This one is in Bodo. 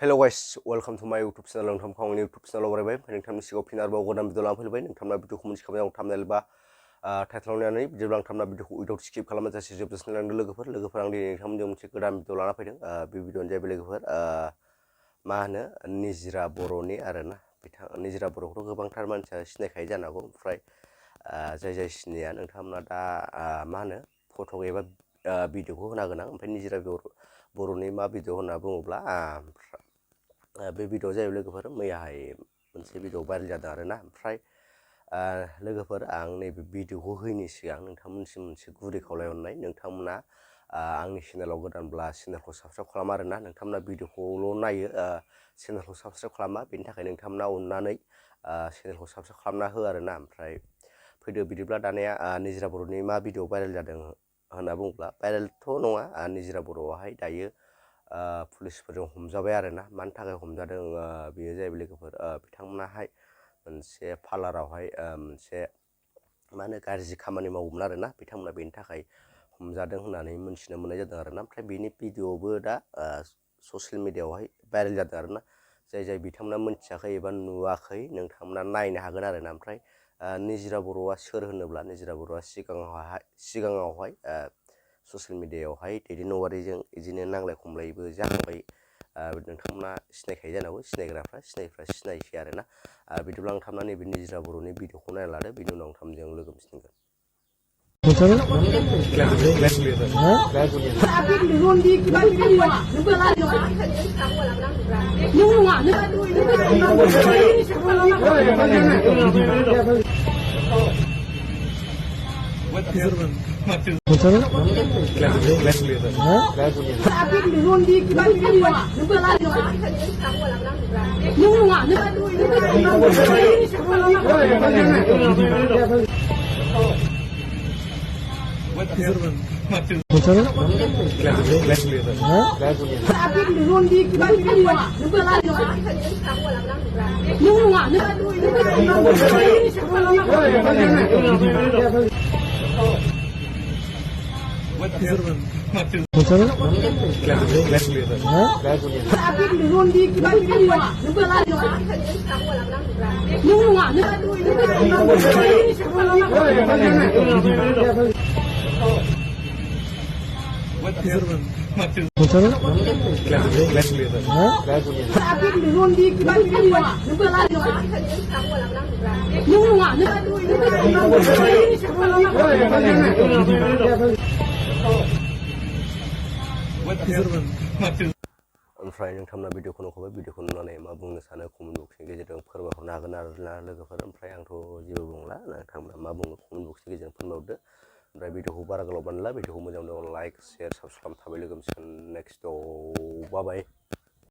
Hello guys, welcome to my YouTube channel. नोंथांखौ आंनि YouTube channel बरायबाय नोंथांनि सिगाङाव फिन आरोबाव गोदान भिडिअ लाना फैबाय नोंथांना भिडिअखौ मोनथिखाबाय आं थाम्बनेल बा टाइटल नायनानै बिदिब्ला आं थाम्बनेल भिडिअखौ उइदाउट स्किप खालामाजासे जोबजासिम नायलांदों लोगोफोर आं दिनै नोंथांमोनजों मोनसे गोदान भिडिअ लाना फैदों बे भिडिअआनो जाहैबाय लोगोफोर मा होनो निजरा बर'नि आरोना निजरा बर'खौथ' गोबांथार मानसिया सिनायखायो जानो हागौ ओमफ्राय जाय सिनाया नोंथांमोना दा मा होनो फट' एबा भिडिअखौ होना गोनां ओमफ्राय निजरा बर'नि मा भिडिअ होनना बुङोब्ला बे भिडिअ जाहैबाय लोगोफोर मैयाहाय मोनसे भिडिअ भाइरेल जादों आरोना ओमफ्राय लोगोफोर आं नैबे भिडिअखौ होयैनि सिगां नोंथांमोनसिम मोनसे गुरै खावलायहरनाय नोंथांमोना आंनि चेनेलाव गोदानब्ला चेनेलखौ साबस्क्राइब खालामा आरोना नोंथांमोना भिडिअखौल' नायो चेनेलखौ साबस्क्राइब खालामा बेनि थाखाय नोंथांमोना अननानै चेनेलखौ साबस्क्राइब खालामना हो आरोना ओमफ्राय फैदो बिदिब्ला दानिया निजरा बर'नि मा भिडिअ भाइरेल जादों होनना बुङोब्ला भाइरेलथ' नङा निजरा बर'आवहाय दायो पुलिसफोरजों हमजाबाय आरोना मानि थाखाय हमजादों बेयो जाहैबाय लोगोफोर बिथांमोनाहाय मोनसे पार्लारावहाय मोनसे मा होनो गाज्रि खामानि मावोमोन आरोना बिथांमोना बेनि थाखाय हमजादों होननानै मोनथिनो मोननाय जादों आरोना ओमफ्राय बेनि भिडिअबो दा ससियेल मिडियाआवहाय भाइरेल जादों आरोना जाय बिथांमोना मोनथियाखै एबा नुवाखै नोंथांमोना नायनो हागोन आरोना ओमफ्राय निजरा बर'आ सोर होनोब्ला निजरा बर'आ सिगाङावहाय ससियेल मिडियाआवहाय दैदेनवारिजों बिदिनो नांलाय खमलायबो जाखांबाय नोंथांमोना सिनायखायो जानांगौ सिनायग्राफ्रा सिनायसै आरोना बिदिब्ला आं थांनानै नैबे निजरा बर'नि भिडिअखौ नायना लादो बिनि उनाव आं थामजों लोगो मोनसिगोन ओमफ्राय नोंथांमोना भिडिअखौ नुखाबाय भिडिअखौ नुनानै मा बुंनो सानो कमेन्ट बक्सनि गेजेरजों फोरमायहरनो हागोन आरोना लोगोफोर ओमफ्राय आंथ' जेबो बुंला नोंथांमोना मा बुङो कमेन्ट बक्सनि गेजेरजों फोरमायहरदो ओमफ्राय भिडिअखौ बारा गोलाव बानायला भिडिअखौ मोजां मोनो लाइक शेयार साबस्क्राइब थाबाय लोगो मोनसिगोन नेक्स्टआव बाय